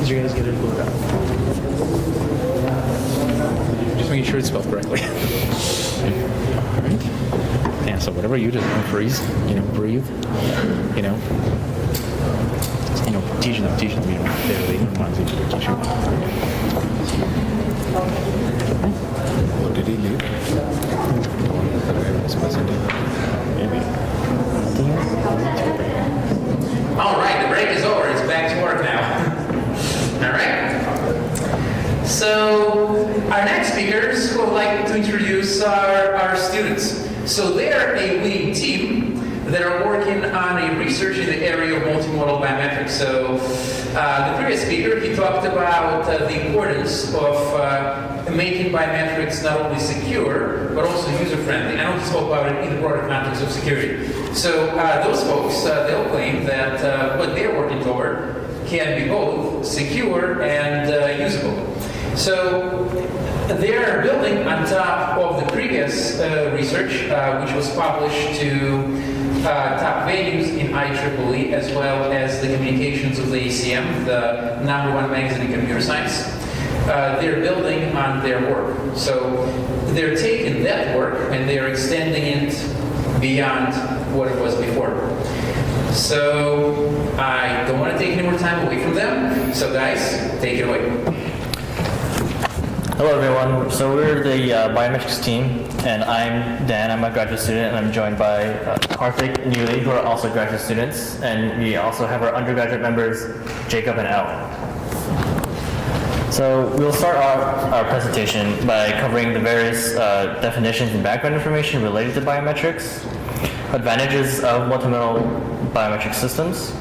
Did you guys get it pulled out? Just making sure it's spelled correctly. All right. And so whatever you do, freeze, breathe, teach them, they don't want to teach you. Oh, did he leave? Maybe. All right, the break is over. It's back to work now. All right. So our next speakers would like to introduce our students. So they're a WiMAX team that are working on a research in the area of multimodal biometrics. So the previous speaker, he talked about the importance of making biometrics not only secure, but also user-friendly. I know he spoke about it in the broader context of security. So those folks, they'll claim that what they're working toward can be both secure and usable. So they're building on top of the previous research, which was published to top venues in IEEE, as well as the communications of the ACM, the #1 magazine in computer science. They're building on their work. So they're taking that work and they're extending it beyond what it was before. So I don't want to take any more time away from them. So guys, take it away. Hello everyone, so we're the Biometrics team, and I'm Dan, I'm a graduate student, and I'm joined by Karthik and Yuli, who are also graduate students, and we also have our undergraduate members, Jacob and Al. So we'll start our presentation by covering the various definitions and background information related to biometrics, advantages of multimodal biometric systems,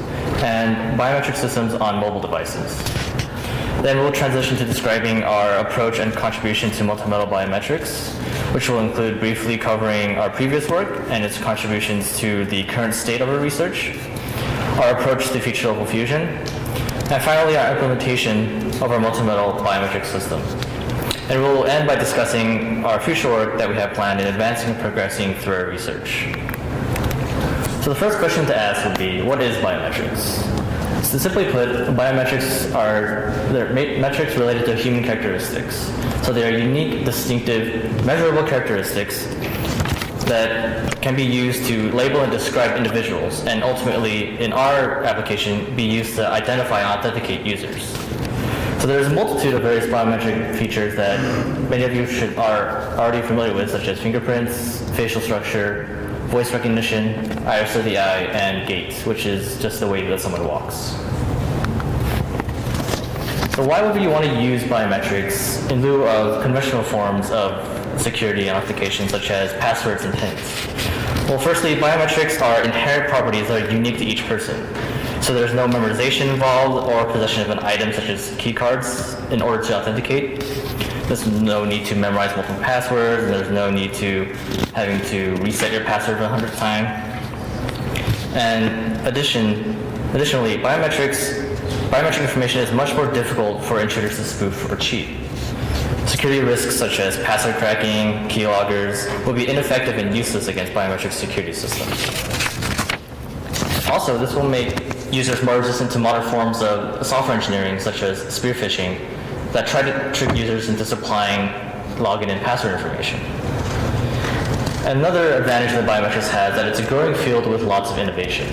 and biometric systems on mobile devices. Then we'll transition to describing our approach and contribution to multimodal biometrics, which will include briefly covering our previous work and its contributions to the current state of our research, our approach to feature-level fusion, and finally our implementation of our multimodal biometric system. And we'll end by discussing our future work that we have planned in advancing and progressing through our research. So the first question to ask would be, what is biometrics? So simply put, biometrics are metrics related to human characteristics. So they are unique, distinctive, measurable characteristics that can be used to label and describe individuals, and ultimately, in our application, be used to identify and authenticate users. So there's a multitude of various biometric features that many of you are already familiar with, such as fingerprints, facial structure, voice recognition, iris of the eye, and gait, which is just the way that someone walks. So why would you want to use biometrics in lieu of conventional forms of security and authentication, such as passwords and PINs? Well, firstly, biometrics are inherent properties that are unique to each person. So there's no memorization involved or possession of an item such as key cards in order to authenticate. There's no need to memorize multiple passwords. There's no need to having to reset your password 100 times. And additionally, biometric information is much more difficult for intruders to spoof or cheat. Security risks such as password cracking, keyloggers will be ineffective and useless against biometric security systems. Also, this will make users more resistant to modern forms of software engineering such as spear phishing that try to trick users into supplying login and password information. Another advantage that biometrics has is that it's a growing field with lots of innovation.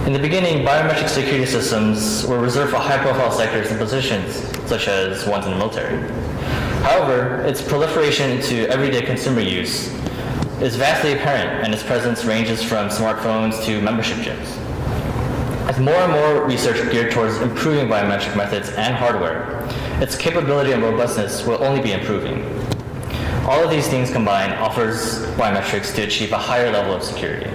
In the beginning, biometric security systems were reserved for high-profile sectors and positions, such as ones in the military. However, its proliferation into everyday consumer use is vastly apparent, and its presence ranges from smartphones to membership gyms. As more and more research geared towards improving biometric methods and hardware, its capability and robustness will only be improving. All of these things combined offers biometrics to achieve a higher level of security.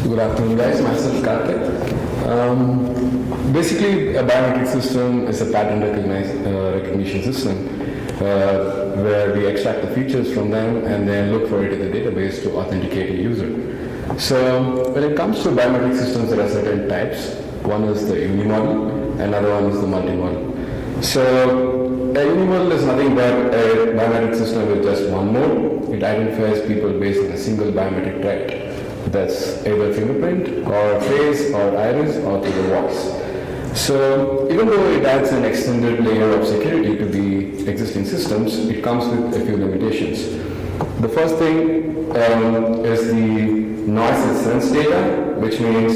Good afternoon, guys. Myself, Karthik. Basically, a biometric system is a pattern recognition system where we extract the features from them and then look for it in the database to authenticate a user. So when it comes to biometric systems, there are certain types. One is the unimodal, another one is the multimodal. So a unimodal is nothing but a biometric system with just one mode. It identifies people based on a single biometric trait. That's either fingerprint or face or iris or through the voice. So even though it adds an extended layer of security to the existing systems, it comes with a few limitations. The first thing is the noise and sense data, which means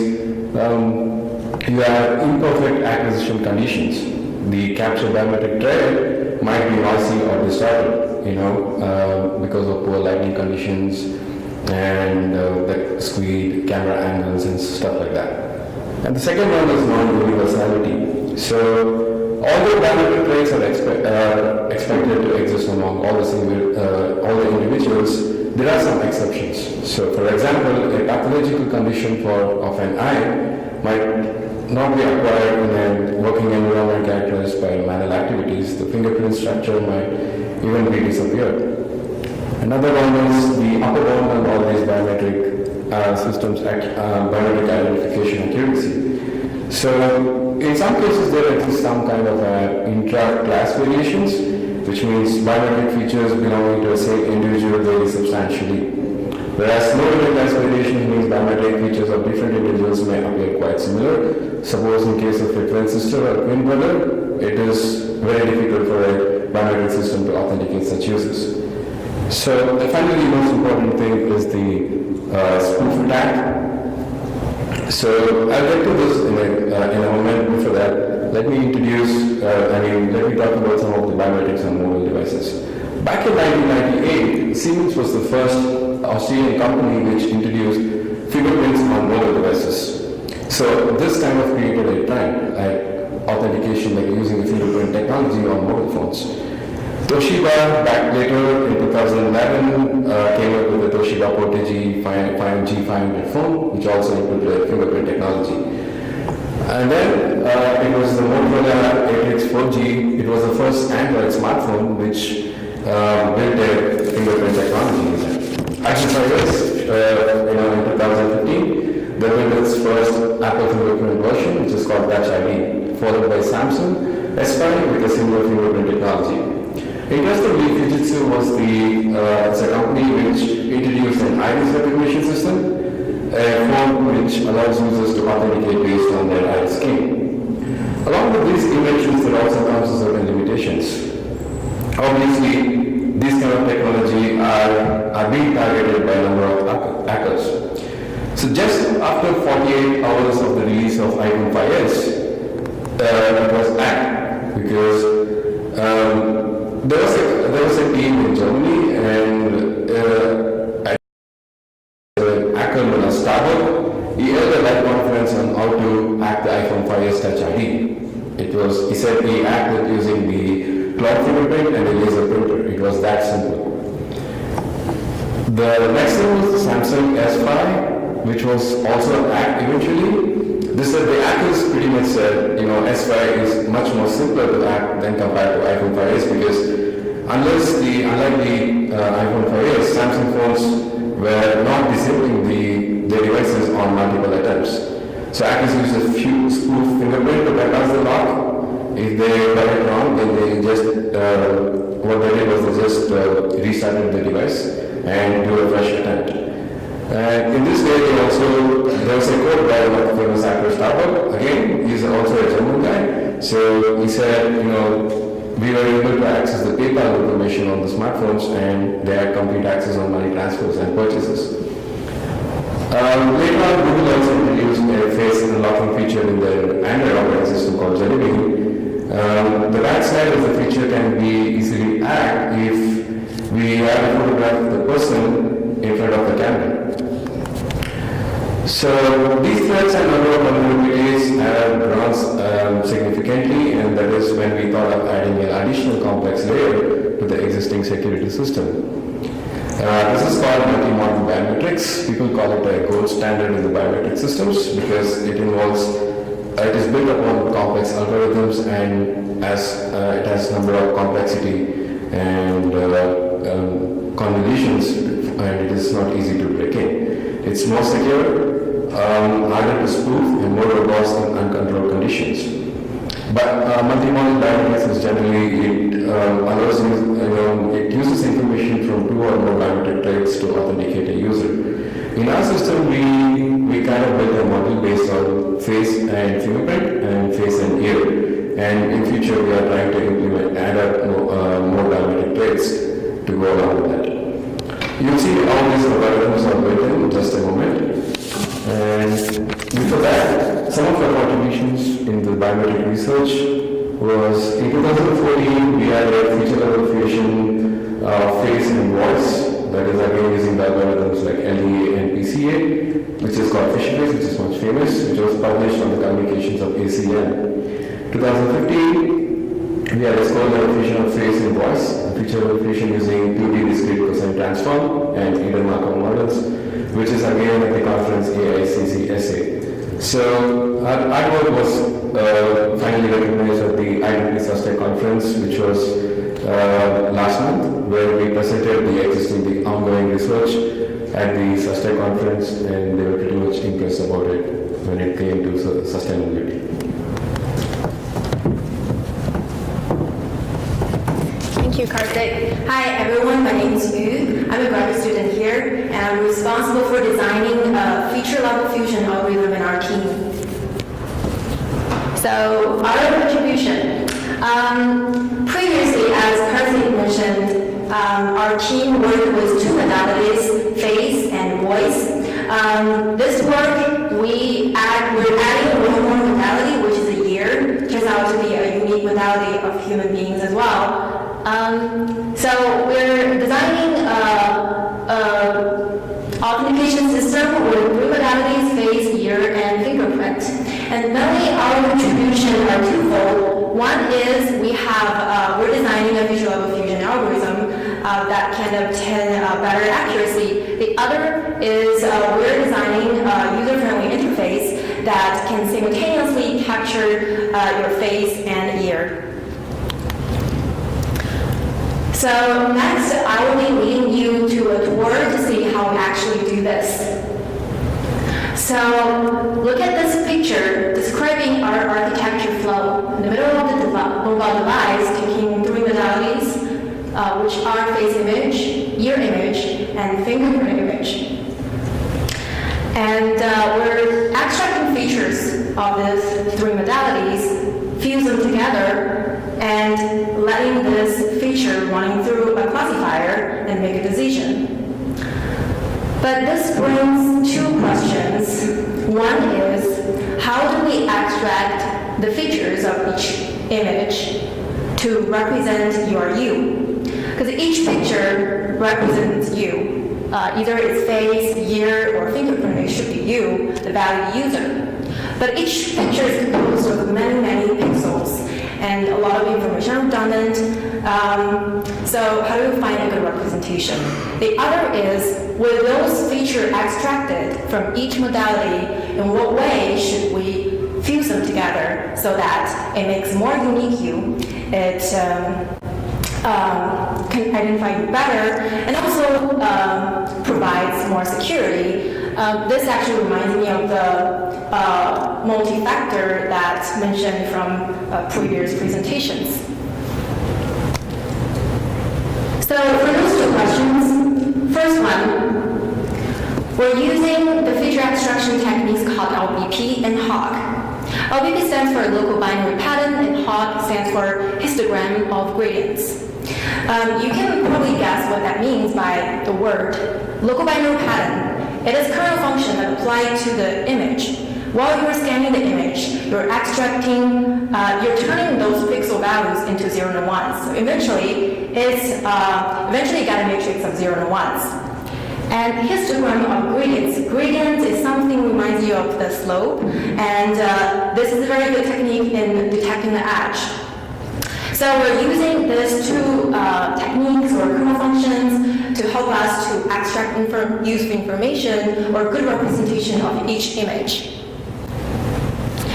you have imperfect acquisition conditions. The captured biometric trail might be noisy or distorted, because of poor lighting conditions and the skewed camera angles and stuff like that. And the second one is non-universality. So although biometric trails are expected to exist among all the individuals, there are some exceptions. So for example, a pathological condition of an eye might not be acquired in a working environment characterized by manual activities. The fingerprint structure might even be disappeared. Another one is the upper bound on all these biometric systems, biometric identification accuracy. So in some cases there exists some kind of intra-class variations, which means biometric features belonging to a same individual vary substantially. Whereas no inter-class variation means biometric features of different individuals may appear quite similar. Suppose in case of a twin sister or twin brother, it is very difficult for a biometric system to authenticate such users. So finally, the most important thing is the spoof attack. So I'll get to this in a moment. Before that, let me talk about some of the biometrics on mobile devices. Back in 1998, Siemens was the first Australian company which introduced fingerprints on mobile devices. So this kind of created a trend, authentication, like using a fingerprint technology on mobile phones. Toshiba, back later in 2011, came up with the Toshiba Portage 5G500 phone, which also included fingerprint technology. And then it was the Motorola 8X 4G. It was the first Android smartphone which built a fingerprint technology. Actually, in 2015, they built its first Apple fingerprint version, which is called Touch ID, followed by Samsung S5 with a similar fingerprint technology. Interestingly, Fujitsu was it's a company which introduced an iris recognition system, a form which allows users to authenticate based on their iris scan. Along with these inventions, there also comes certain limitations. Obviously, these kind of technology are being targeted by a number of hackers. So just after 48 hours of the release of iPhone 5s, it was hacked because there was a team in Germany and hacker known as Starbuck. He held a live conference on how to hack the iPhone 5s Touch ID. He said he hacked it using the cloud fingerprint and a laser printer. It was that simple. The next thing was the Samsung S5, which was also hacked eventually. The hackers pretty much said, S5 is much more simpler to hack than compared to iPhone 5s because unlike the iPhone 5s, Samsung phones were not disabling their devices on multiple attempts. So hackers used a few spoof fingerprint to bypass the lock. If they got it wrong, then they just what they did was they just restarted the device and do a fresh attempt. In this way, there was a quote by one of the famous hacker Starbuck. Again, he's also a German guy. So he said, we were able to access the PayPal information on the smartphones, and they had complete access on money transfers and purchases. Later on, Google also introduced a face unlocking feature in their Android operating system called Jolyon. The bad side of the feature can be easily hacked if we have a photograph of the person in front of the camera. So these threats and number of vulnerabilities have grown significantly, and that is when we thought of adding an additional complex layer to the existing security system. This is called multi-model biometrics. People call it a gold standard in the biometric systems because it is built upon complex algorithms and it has number of complexity and convolutions, and it is not easy to break in. It's more secure, harder to spoof, and more robust in uncontrolled conditions. But multi-model biometrics is generally, allows you, it uses information from two or more biometric traits to authenticate a user. In our system, we kind of built a model based on face and fingerprint and face and ear. And in future, we are trying to add up more biometric traits to go along with that. You'll see all these algorithms are built in just a moment. And before that, some of our contributions in the biometric research was in 2014, we had a feature level fusion of face and voice. That is again using the algorithms like LEA and PCA, which is called Fisher Face, which is much famous, which was published on the communications of ACM. 2015, we had a score level fusion of face and voice, a feature level fusion using 2D discrete cosine transform and Eden Markov models, which is again at the conference AICC-SA. So our work was finally recognized at the IEEE Sustained Conference, which was last month, where we presented the ongoing research at the Sustained Conference, and they were pretty much impressed about it when it came to sustainability. Thank you, Karthik. Hi, everyone. My name is Yu. I'm a graduate student here, and I'm responsible for designing a feature-level fusion algorithm in our team. So, our contribution. Previously, as Karthik mentioned, our team worked with two modalities, face and voice. This work, we're adding one more modality, which is a ear. Turns out to be a unique modality of human beings as well. So we're designing authentication system with three modalities, face, ear, and fingerprint. And mainly our contribution are twofold. One is we're designing a visual level fusion algorithm that can obtain better accuracy. The other is we're designing a user-friendly interface that can simultaneously capture your face and ear. So next, I will be leading you to a tour to see how we actually do this. So look at this picture describing our architecture flow. In the middle of the mobile device, taking three modalities, which are face image, ear image, and fingerprint image. And we're extracting features of these three modalities, fuse them together, and letting this feature running through a classifier and make a decision. But this brings two questions. One is, how do we extract the features of each image to represent your you? Because each picture represents you. Either it's face, ear, or fingerprint, it should be you, the valid user. But each picture is composed of many, many pixels, and a lot of information are redundant. So how do we find a good representation? The other is, with those features extracted from each modality, in what way should we fuse them together so that it makes more unique you, it can identify you better, and also provides more security. This actually reminds me of the multi-factor that's mentioned from previous presentations. So for those two questions, first one, we're using the feature extraction techniques called LBP and HOG. LBP stands for local binary pattern, and HOG stands for histogram of gradients. You can probably guess what that means by the word local binary pattern. It is kernel function that applied to the image. While you're scanning the image, you're extracting, you're turning those pixel values into 0 and 1s. So eventually, you get a matrix of 0 and 1s. And histogram of gradients. Gradients is something reminds you of the slope, and this is a very good technique in detecting the edge. So we're using these two techniques or kernel functions to help us to extract useful information or good representation of each image.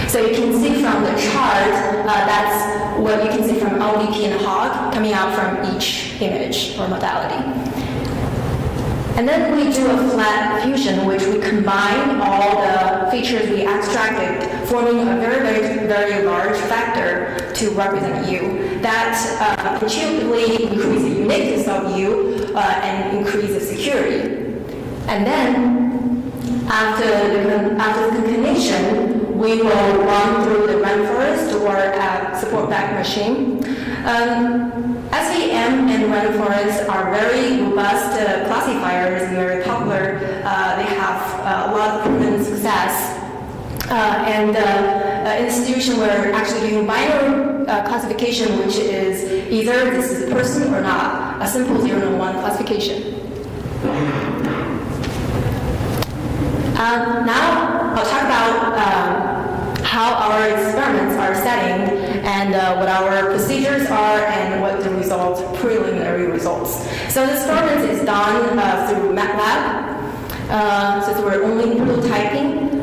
So you can see from the chart, that's what you can see from LBP and HOG coming out from each image or modality. And then we do a flat fusion, which we combine all the features we extracted, forming a very, very, very large factor to represent you. That intuitively increases the uniqueness of you and increases security. And then After the concatenation, we will run through the rainforest or support back machine. SVM and rainforest are very robust classifiers and very popular. They have a lot of proven success. And institution were actually doing binary classification, which is either this is a person or not, a simple 0 and 1 classification. Now I'll talk about how our experiments are setting and what our procedures are and what the results, preliminary results. So the experiment is done through MATLAB. Since we're only prototyping,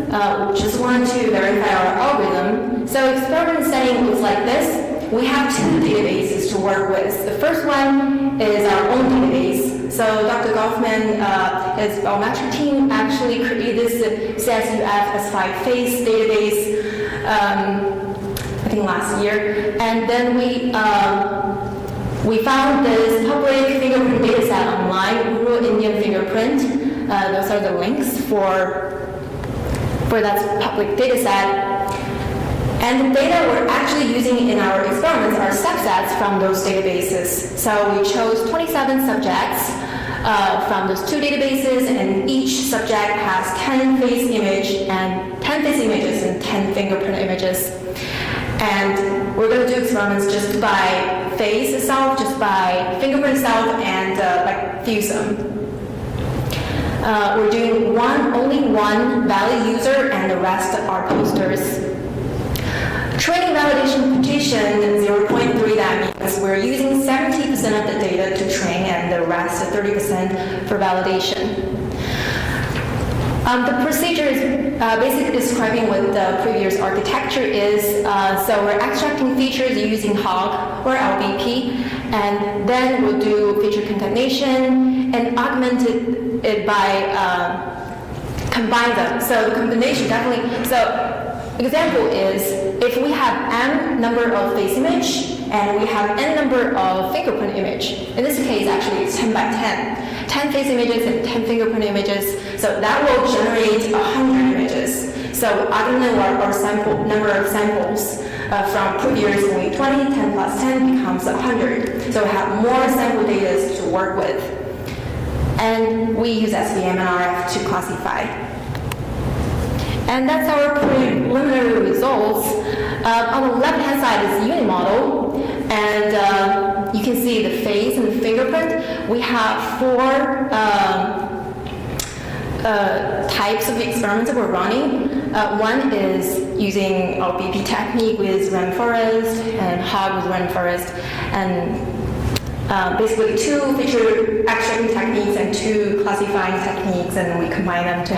we just want to verify our algorithm. So experiment setting looks like this. We have two databases to work with. The first one is our own database. So Dr. Goffman, his Biometrics team actually created this CSUF S5-face database, I think last year. And then we found this public fingerprint dataset online, Rural Indian Fingerprint. Those are the links for that public dataset. And the data we're actually using in our experiments are subsets from those databases. So we chose 27 subjects from those two databases, and each subject has 10 face images and 10 fingerprint images. And we're going to do experiments just by face itself, just by fingerprint itself, and like fuse them. We're doing only one valid user, and the rest are posters. Training validation petition 0.3, that means we're using 70% of the data to train and the rest 30% for validation. The procedure is basically describing what the previous architecture is. So we're extracting features using HOG or LBP, and then we'll do feature concatenation and augment it by combine them. So the combination definitely, so example is if we have n number of face image and we have n number of fingerprint image. In this case, actually it's 10 by 10. 10 face images and 10 fingerprint images. So that will generate 100 images. So augment our number of samples from previous only 20, 10 plus 10 becomes 100. So we have more sample data to work with. And we use SVM and RF to classify. And that's our preliminary results. On the left-hand side is the unimodel, and you can see the face and the fingerprint. We have 4 types of experiments that we're running. One is using our BP technique with rainforest and HOG with rainforest, and basically 2 feature extracting techniques and 2 classifying techniques, and we combine them to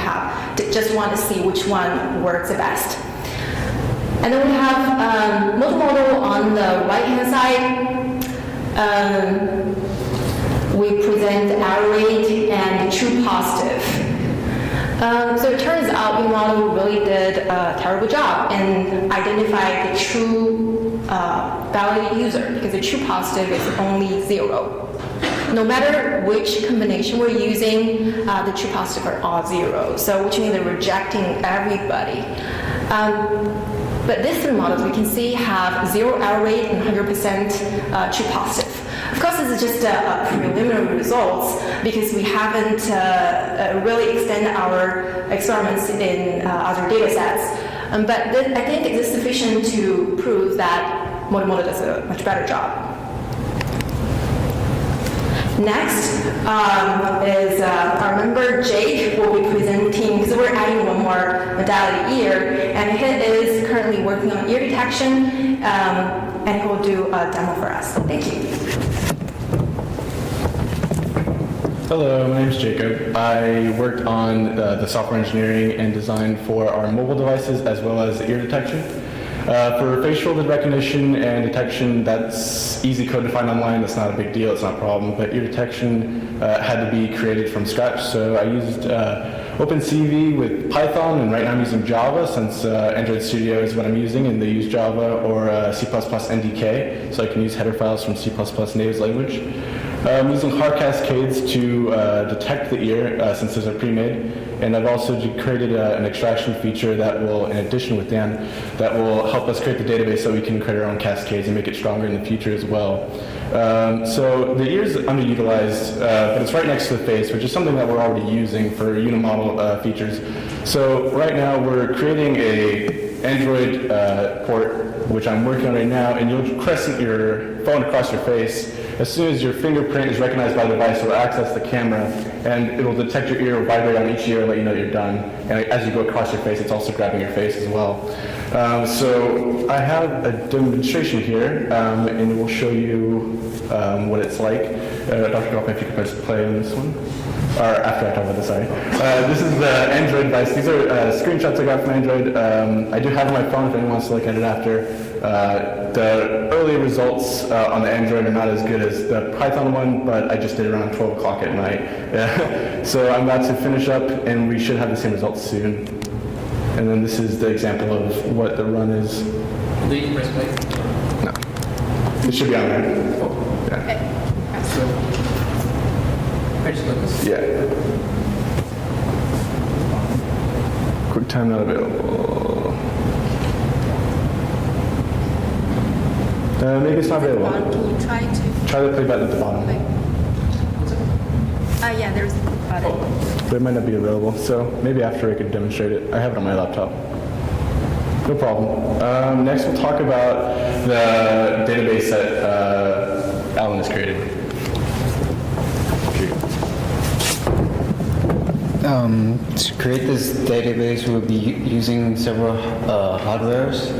just want to see which one works the best. And then we have multimodal on the right-hand side. We present the error rate and the true positive. So it turns out WiMAX really did a terrible job in identifying the true valid user, because the true positive is only 0. No matter which combination we're using, the true positive are all 0. So which means they're rejecting everybody. But these 3 models we can see have 0 error rate and 100% true positive. Of course, this is just preliminary results because we haven't really extended our experiments in other data sets. But I think it is sufficient to prove that multimodal does a much better job. Next is our member Jake will be presenting, because we're adding one more modality, ear, and he is currently working on ear detection, and he will do a demo for us. Thank you. Hello, my name is Jacob. I worked on the software engineering and design for our mobile devices as well as ear detection. For facial recognition and detection, that's easy code to find online. That's not a big deal. It's not a problem. But ear detection had to be created from scratch. So I used OpenCV with Python, and right now I'm using Java since Android Studio is what I'm using, and they use Java or C++ NDK, so I can use header files from C++ native language. I'm using hard cascades to detect the ear since those are pre-made, and I've also created an extraction feature that will, in addition with Dan, that will help us create the database so we can create our own cascades and make it stronger in the future as well. So the ear is underutilized, but it's right next to the face, which is something that we're already using for unimodel features. So right now we're creating a Android port, which I'm working on right now, and you'll crescent your phone across your face. As soon as your fingerprint is recognized by the device, it will access the camera, and it will detect your ear, vibrate on each ear, and let you know you're done. And as you go across your face, it's also grabbing your face as well. So I have a demonstration here, and it will show you what it's like. Dr. Goff, if you could press play on this one. Or after I talk about this, sorry. This is the Android device. These are screenshots I got from Android. I do have it on my phone if anyone wants to look at it after. The early results on the Android are not as good as the Python one, but I just did it around 12 o'clock at night. So I'm about to finish up, and we should have the same results soon. And then this is the example of what the run is. Do you press play? No. It should be on there. Yeah. Yeah. QuickTime not available. Maybe it's not available. Can you try to? Try the play button at the bottom. Yeah, there's a button. But it might not be available, so maybe after I could demonstrate it. I have it on my laptop. No problem. Next we'll talk about the database that Alan has created. To create this database, we'll be using several hardwares.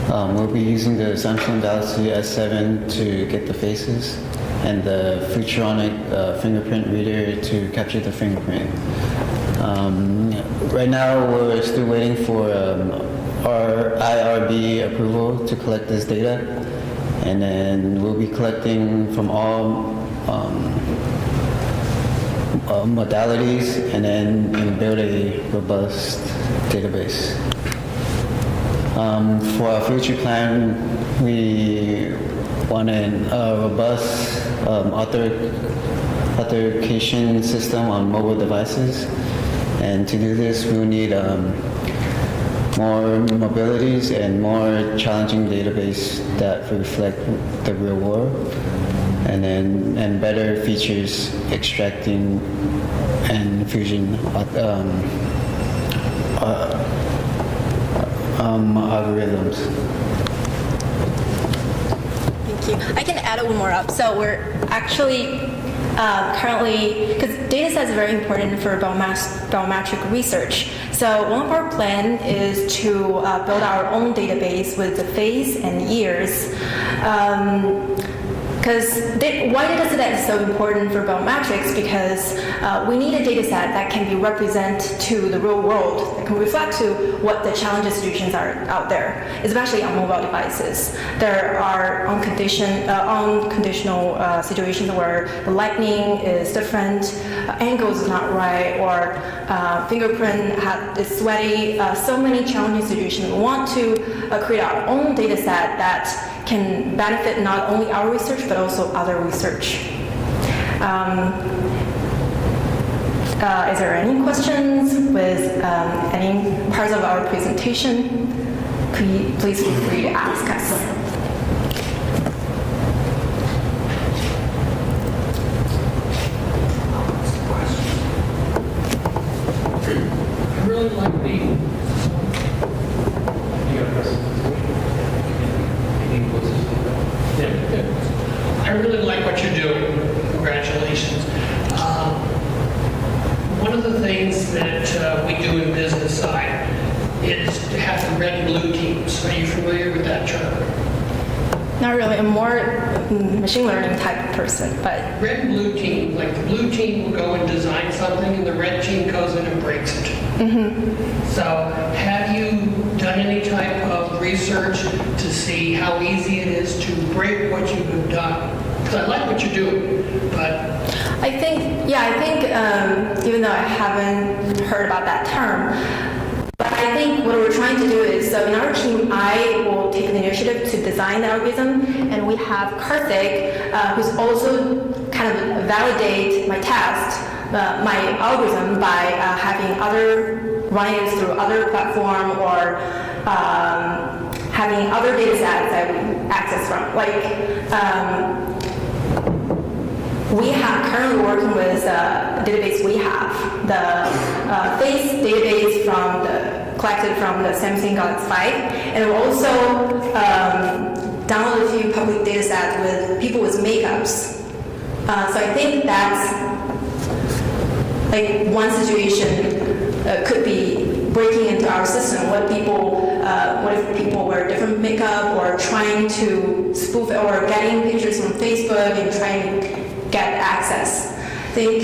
We'll be using the Samsung Galaxy S7 to get the faces, and the Futuronic fingerprint reader to capture the fingerprint. Right now, we're still waiting for our IRB approval to collect this data, and then we'll be collecting from all modalities, and then build a robust database. For our future plan, we want a robust authentication system on mobile devices, and to do this, we'll need more mobilities and more challenging database that reflect the real world. And better features extracting and fusion algorithms. Thank you. I can add one more up. So we're actually currently, because data sets is very important for biometric research. So one of our plan is to build our own database with the face and ears. Because why data set is so important for biometrics? Because we need a data set that can be represented to the real world, that can reflect to what the challenges solutions are out there, especially on mobile devices. There are unconditional situations where the lighting is different, angles is not right, or fingerprint is sweaty. So many challenging situations. We want to create our own data set that can benefit not only our research but also other research. Is there any questions with any parts of our presentation? Please feel free to ask us. I really like I really like what you're doing. Congratulations. One of the things that we do in business side is to have the red and blue teams. Are you familiar with that term? Not really. I'm more machine learning type of person, but Red and blue team, like the blue team will go and design something and the red team goes in and breaks it. So have you done any type of research to see how easy it is to break what you have done? Because I like what you're doing, but I think even though I haven't heard about that term, but I think what we're trying to do is, so in our team, I will take the initiative to design the algorithm, and we have Karthik, who's also kind of validate my test, my algorithm by running it through other platform or having other data sets that we access from. Like, we have currently working with a database we have, the face database collected from the Samsung Galaxy 5, and we also download a few public data sets with people with makeups. So I think that's like one situation could be breaking into our system. What if people wear different makeup or trying to spoof or getting pictures from Facebook and trying to get access? I think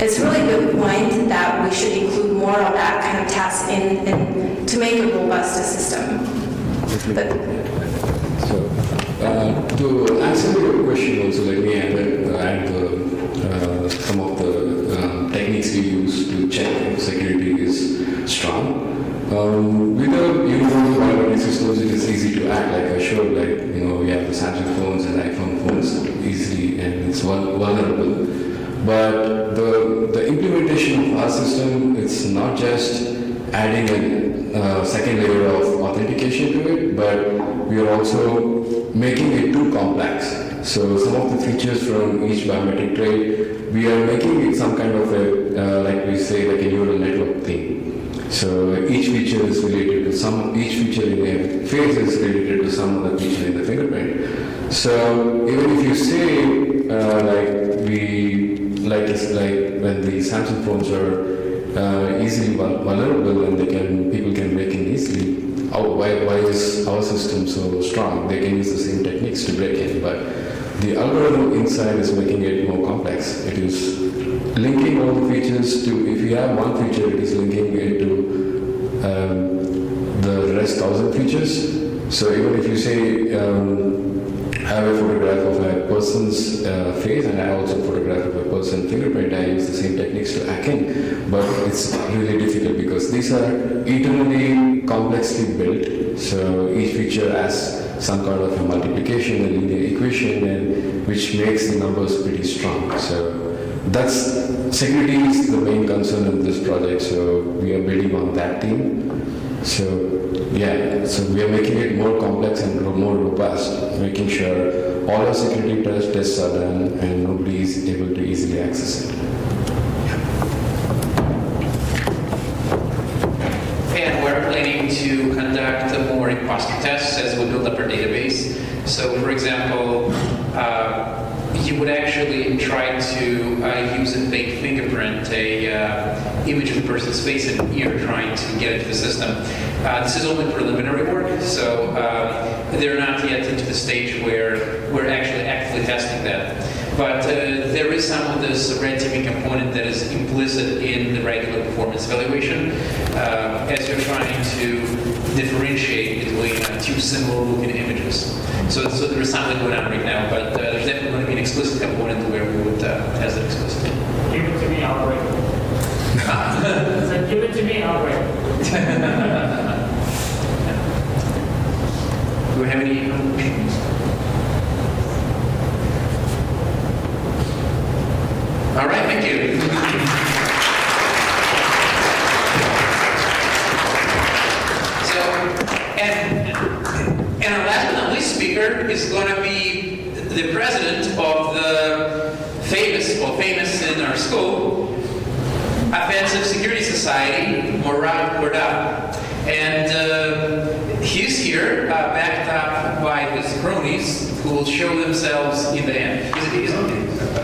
it's really a good point that we should include more of that kind of tests in to make a robust system. But, to answer your question also, let me add some of the techniques we use to check if security is strong. With the universal biometric systems, it is easy to act like I showed, like, we have the Samsung phones and iPhone phones easily, and it's vulnerable. But the implementation of our system, it's not just adding a second layer of authentication to it, but we are also making it too complex. So some of the features from each biometric trait, we are making it some kind of a, like we say, like a neural network thing. So each feature is related to each feature in the face is related to some other feature in the fingerprint. So even if you say, like when the Samsung phones are easily vulnerable and people can break in easily, why is our system so strong? They can use the same techniques to break in, but the algorithm inside is making it more complex. It is linking all the features to, if you have one feature, it is linking it to the rest 1,000 features. So even if you say, I have a photograph of a person's face and I also photograph of a person's fingerprint, I use the same techniques to hack in, but it's really difficult because these are eternally complexly built. So each feature has some kind of a multiplication, a linear equation, and which makes the numbers pretty strong. So security is the main concern in this project. So we are building on that team. So yeah, so we are making it more complex and more robust, making sure all our security tests are done and nobody is able to easily access it. And we're planning to conduct more imposter tests as we build up our database. So for example, you would actually try to use a fake fingerprint, image of the person's face and ear, trying to get into the system. This is only preliminary work, so they're not yet into the stage where we're actually actively testing that. But there is some of this red teaming component that is implicit in the regular performance evaluation, as you're trying to differentiate between two similar-looking images. So there is something going on right now, but there's definitely going to be an explicit component where we would test it explicitly. Give it to me, I'll break it. So give it to me, I'll break it. Do we have any questions? All right, thank you. So, and our last but not least speaker is going to be the president of the famous in our school, Offensive Security Society, Cordova. And he's here, backed up by his cronies, who will show themselves in the end.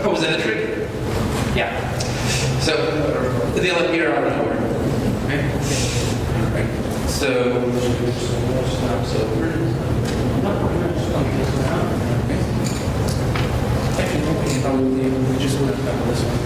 Oh, was that a trick? Yeah. So they'll appear out of nowhere. Okay. Right. So actually, probably we just would have done this one.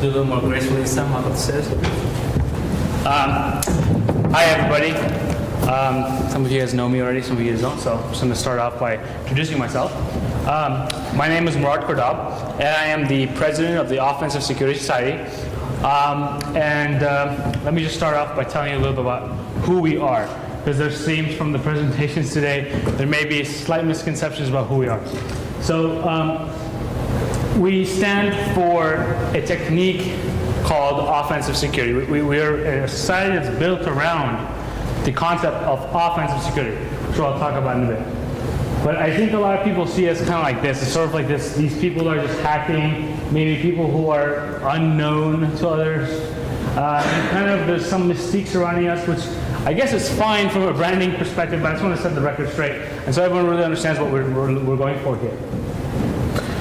do a little more gracefully this time, walk up the stairs. Hi, everybody. Some of you guys know me already, some of you guys don't, so I'm just going to start off by introducing myself. My name is Cordova, and I am the president of the Offensive Security Society. Let me just start off by telling you a little bit about who we are, because there seems from the presentations today, there may be slight misconceptions about who we are. So we stand for a technique called offensive security. We are a society that's built around the concept of offensive security, which I'll talk about in a bit. But I think a lot of people see us kind of like this. It's sort of like this, these people are just hacking, maybe people who are unknown to others. And kind of there's some mystique surrounding us, which I guess is fine from a branding perspective, but I just want to set the record straight. And so everyone really understands what we're going for here.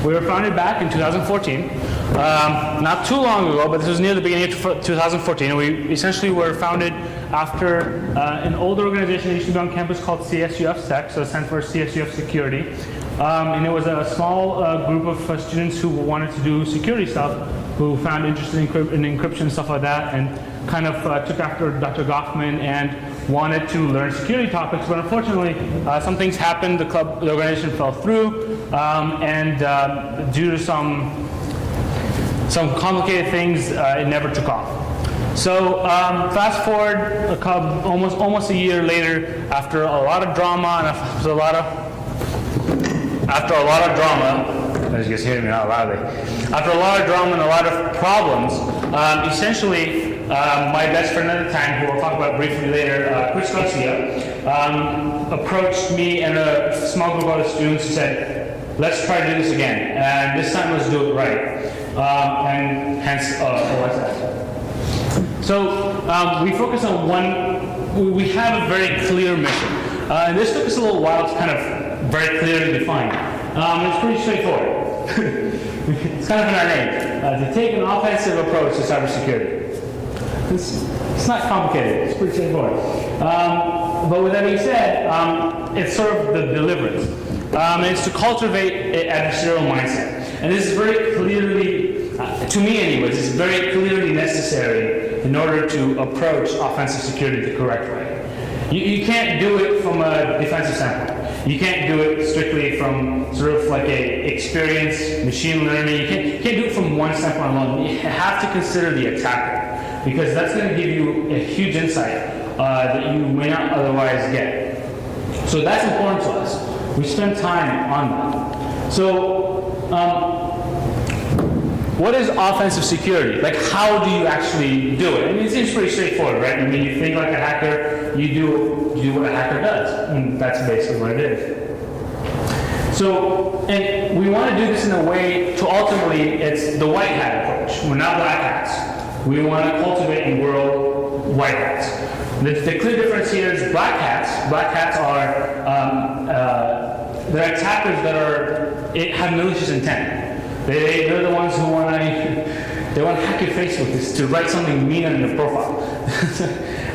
We were founded back in 2014, not too long ago, but this was near the beginning of 2014. And we essentially were founded after an old organization that used to be on campus called CSUF Sec, so it stands for CSUF Security. And it was a small group of students who wanted to do security stuff, who found interest in encryption and stuff like that, and kind of took after Dr. Goffman and wanted to learn security topics. But unfortunately, some things happened. The organization fell through, and due to some complicated things, it never took off. So fast forward almost a year later, after a lot of drama and after a lot of drama, as you guys hear me out loudly, after a lot of drama and a lot of problems, essentially my best friend at the time, who I'll talk about briefly later, Chris Garcia, approached me and a small group of other students and said, let's try to do this again, and this time let's do it right, and hence OSS. So we focus on we have a very clear mission. And this took us a little while to kind of very clearly define. It's pretty straightforward. It's kind of in our name. To take an offensive approach to cybersecurity. It's not complicated, it's pretty straightforward. But with that being said, it's sort of the deliverance. It's to cultivate an adversarial mindset. And this is very clearly, to me anyways, it's very clearly necessary in order to approach offensive security the correct way. You can't do it from a defensive standpoint. You can't do it strictly from sort of like a experience, machine learning. You can't do it from one standpoint alone. You have to consider the attacker, because that's going to give you a huge insight that you may not otherwise get. So that's important to us. We spend time on that. So what is offensive security? Like, how do you actually do it? I mean, it seems pretty straightforward, right? I mean, you think like a hacker, you do what a hacker does, and that's basically what it is. So, and we want to do this in a way to ultimately, it's the white hat approach. We're not black hats. We want to cultivate and grow white hats. The clear difference here is black hats. Black hats are they're attackers that have malicious intent. They're the ones who want to hack your Facebook to write something mean on your profile.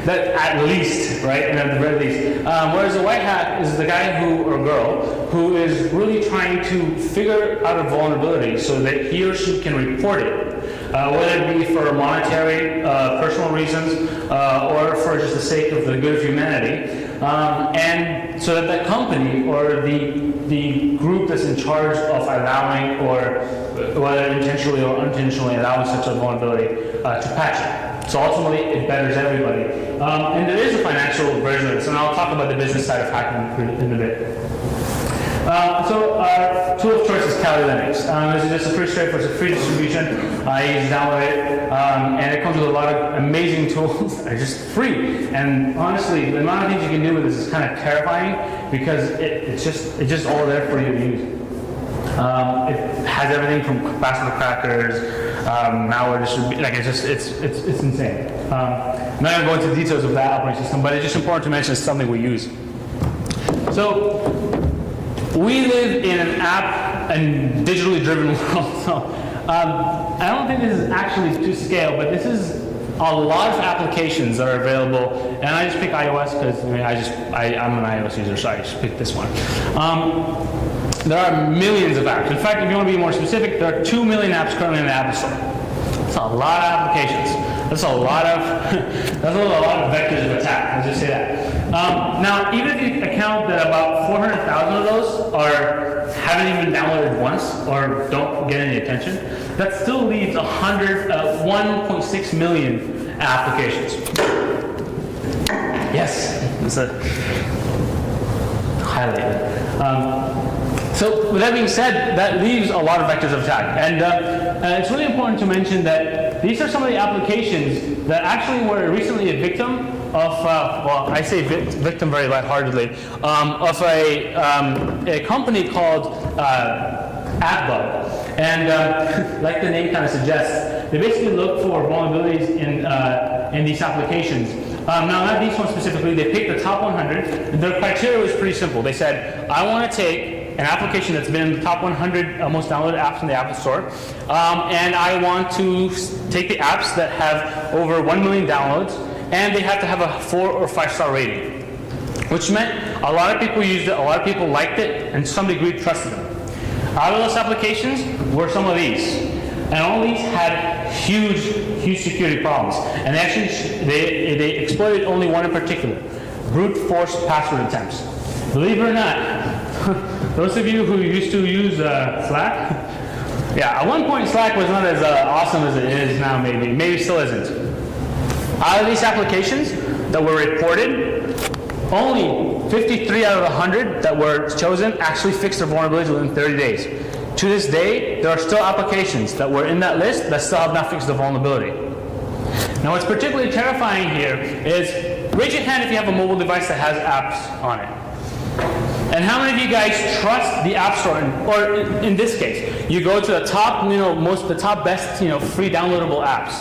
That at least, right? And at the very least. Whereas a white hat is the guy or girl who is really trying to figure out a vulnerability so that he or she can report it. Whether it be for monetary, personal reasons, or for just the sake of the good of humanity. And so that company or the group that's in charge of allowing, or whether intentionally or unintentionally allowing such a vulnerability, to patch it. So ultimately, it betters everybody. And there is a financial version of this, and I'll talk about the business side of hacking in a bit. So our tool of choice is Kali Linux. This is just a pretty straightforward, it's a free distribution. You just download it, and it comes with a lot of amazing tools that are just free. And honestly, the amount of things you can do with this is kind of terrifying, because it's just all there for you to use. It has everything from password crackers, malware distribution. Like it's insane. I'm not going to go into details of that operating system, but it's just important to mention it's something we use. So we live in an app and digitally driven world. So I don't think this is actually to scale, but this is a lot of applications that are available, and I just pick iOS because I'm an iOS user, so I just picked this one. There are millions of apps. In fact, if you want to be more specific, there are 2 million apps currently in the App Store. That's a lot of applications. That's a lot of that's a lot of vectors of attack. Let's just say that. Now, even if you account that about 400,000 of those haven't even downloaded once or don't get any attention, that still leaves 1.6 million applications. Yes, it's a highlight. So with that being said, that leaves a lot of vectors of attack. And it's really important to mention that these are some of the applications that actually were recently a victim of, well, I say victim very lightheartedly, of a company called AppBug. And like the name kind of suggests, they basically look for vulnerabilities in these applications. Now, not these ones specifically, they picked the top 100. Their criteria was pretty simple. They said, I want to take an application that's been in the top 100 most downloaded apps in the App Store, and I want to take the apps that have over 1 million downloads, and they have to have a 4 or 5 star rating, which meant a lot of people used it, a lot of people liked it, and to some degree trusted them. Out of those applications were some of these, and all these had huge security problems, and they exploited only one in particular: brute force password attempts. Believe it or not, those of you who used to use Slack, yeah, at one point Slack was not as awesome as it is now, maybe still isn't. Out of these applications that were reported, only 53 out of 100 that were chosen actually fixed their vulnerabilities within 30 days. To this day, there are still applications that were in that list that still have not fixed the vulnerability. Now, what's particularly terrifying here is, raise your hand if you have a mobile device that has apps on it. And how many of you guys trust the App Store? Or in this case, you go to the top, the top best, free downloadable apps,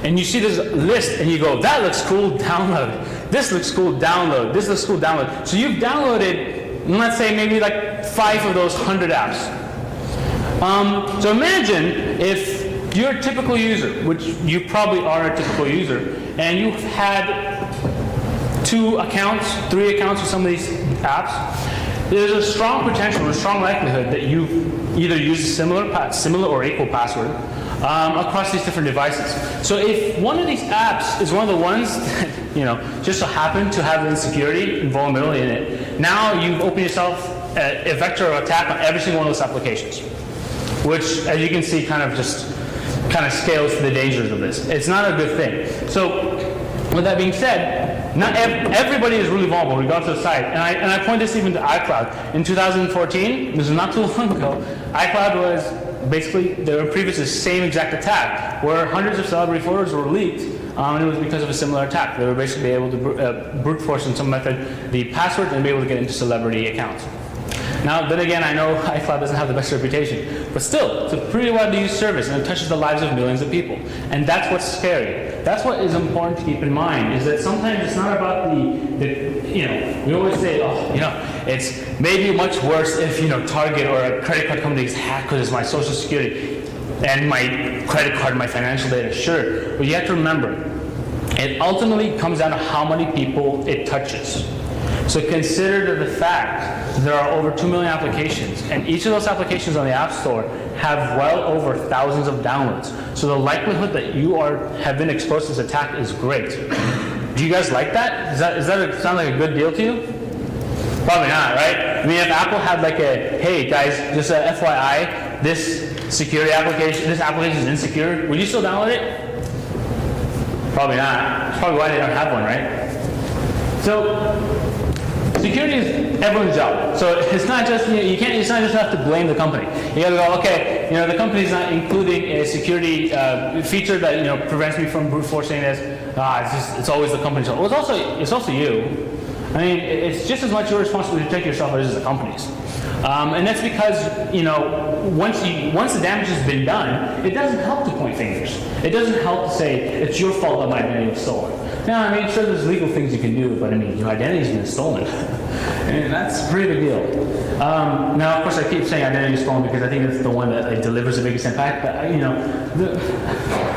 and you see this list, and you go, that looks cool, download. This looks cool, download. This looks cool, download. So you've downloaded, let's say, maybe like 5 of those 100 apps. So imagine if you're a typical user, which you probably are a typical user, and you've had 2 accounts, 3 accounts with some of these apps. There's a strong potential, a strong likelihood that you've either used a similar or equal password across these different devices. So if one of these apps is one of the ones that just so happen to have insecurity and vulnerability in it, now you've opened yourself a vector of attack on every single one of those applications, which, as you can see, kind of scales to the dangers of this. It's not a good thing. So with that being said, not everybody is really vulnerable regardless of the site. And I point this even to iCloud. In 2014, this is not too long ago, iCloud was basically, they were previous to the same exact attack, where hundreds of celebrity photos were leaked, and it was because of a similar attack. They were basically able to brute force in some method the password and be able to get into celebrity accounts. Now, then again, I know iCloud doesn't have the best reputation, but still, it's a pretty widely used service, and it touches the lives of millions of people. And that's what's scary. That's what is important to keep in mind, is that sometimes it's not about we always say, it's maybe much worse if, Target or a credit card company is hacked because it's my social security and my credit card, my financial data. Sure, but you have to remember, it ultimately comes down to how many people it touches. So consider the fact that there are over 2 million applications, and each of those applications on the App Store have well over thousands of downloads. So the likelihood that you have been exposed to this attack is great. Do you guys like that? Does that sound like a good deal to you? Probably not, right? I mean, if Apple had like hey guys, just a FYI, this application is insecure, would you still download it? Probably not. That's probably why they don't have one, right? So security is everyone's job. So it's not just, it's not just have to blame the company. You gotta go, okay, the company's not including a security feature that, prevents me from brute forcing this. It's always the company's job. Well, it's also you. I mean, it's just as much your responsibility to protect yourself as the company's. And that's because, once the damage has been done, it doesn't help to point fingers. It doesn't help to say, it's your fault that my identity was stolen. Now, I mean, sure, there's legal things you can do, but I mean, your identity's been stolen. And that's a pretty big deal. Now, of course, I keep saying identity is stolen because I think it's the one that delivers the biggest impact. But,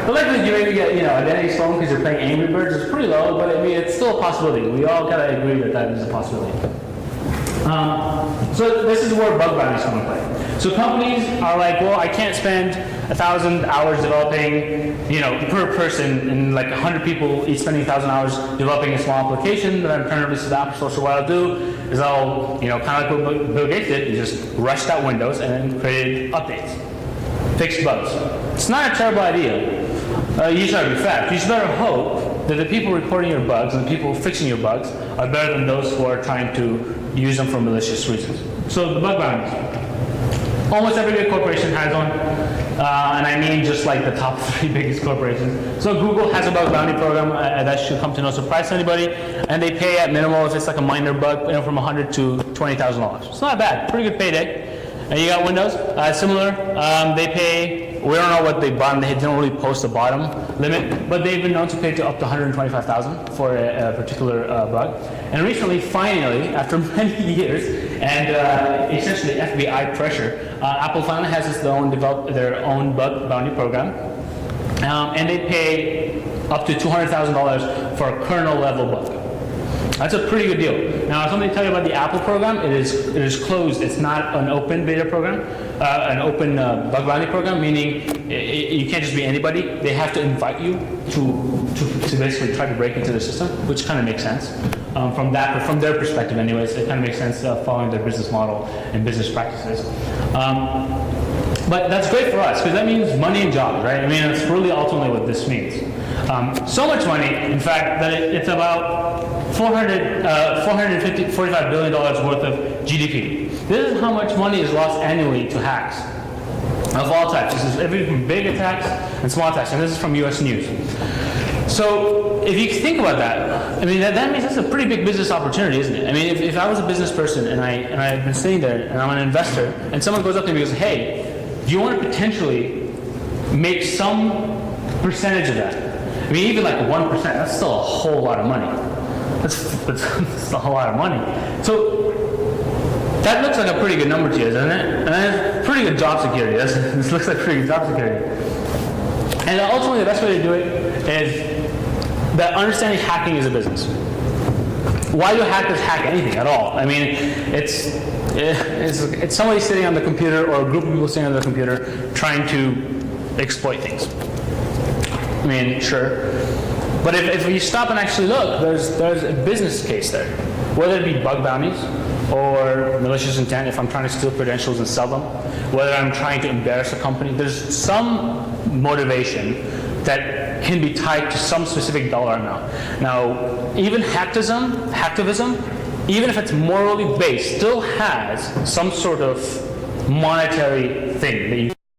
the likelihood you maybe get, identity stolen because you're playing Angry Birds is pretty low, but I mean, it's still a possibility. We all gotta agree that is a possibility. So this is where bug bounties come into play. So companies are like, well, I can't spend 1,000 hours developing, per person, and like 100 people each spending 1,000 hours developing a small application that I'm trying to release to the App Store. So what I'll do is I'll, kind of like what Bill Gates did, he just rushed out Windows and then created updates, fixed bugs. It's not a terrible idea. You just gotta be fast. You just better hope that the people reporting your bugs and the people fixing your bugs are better than those who are trying to use them for malicious reasons. So the bug bounties. Almost every big corporation has one, and I mean just like the top 3 biggest corporations. So Google has a bug bounty program, that should come to no surprise to anybody, and they pay at minimal if it's like a minor bug, from $100 to $20,000. It's not bad, pretty good payday. And you got Windows, similar. They pay, we don't know what they bought, they didn't really post a bottom limit, but they've been known to pay to up to $125,000 for a particular bug. And recently, finally, after many years, and essentially FBI pressure, Apple finally has developed their own bug bounty program, and they pay up to $200,000 for a kernel level bug. That's a pretty good deal. Now, something to tell you about the Apple program, it is closed. It's not an open beta program, an open bug bounty program, meaning you can't just be anybody. They have to invite you to basically try to break into the system, which kind of makes sense. From their perspective anyways, it kind of makes sense following their business model and business practices. But that's great for us, because that means money and jobs, right? I mean, that's really ultimately what this means. So much money, in fact, that it's about $45 billion worth of GDP. This is how much money is lost annually to hacks of all types. This is everything from big attacks and small attacks, and this is from US News. So if you think about that, I mean, that means that's a pretty big business opportunity, isn't it? I mean, if I was a business person and I've been sitting there and I'm an investor, and someone goes up to me and goes, hey, do you want to potentially make some percentage of that? I mean, even like 1%, that's still a whole lot of money. That's a whole lot of money. So that looks like a pretty good number to you, doesn't it? And that's pretty good job security. This looks like pretty good job security. And ultimately, the best way to do it is that understanding hacking is a business. Why do hackers hack anything at all? I mean, it's somebody sitting on the computer or a group of people sitting on the computer trying to exploit things. I mean, sure. But if you stop and actually look, there's a business case there. Whether it be bug bounties or malicious intent, if I'm trying to steal credentials and sell them, whether I'm trying to embarrass a company, there's some motivation that can be tied to some specific dollar amount. Now, even hacktivism, even if it's morally based, still has some sort of monetary thing that you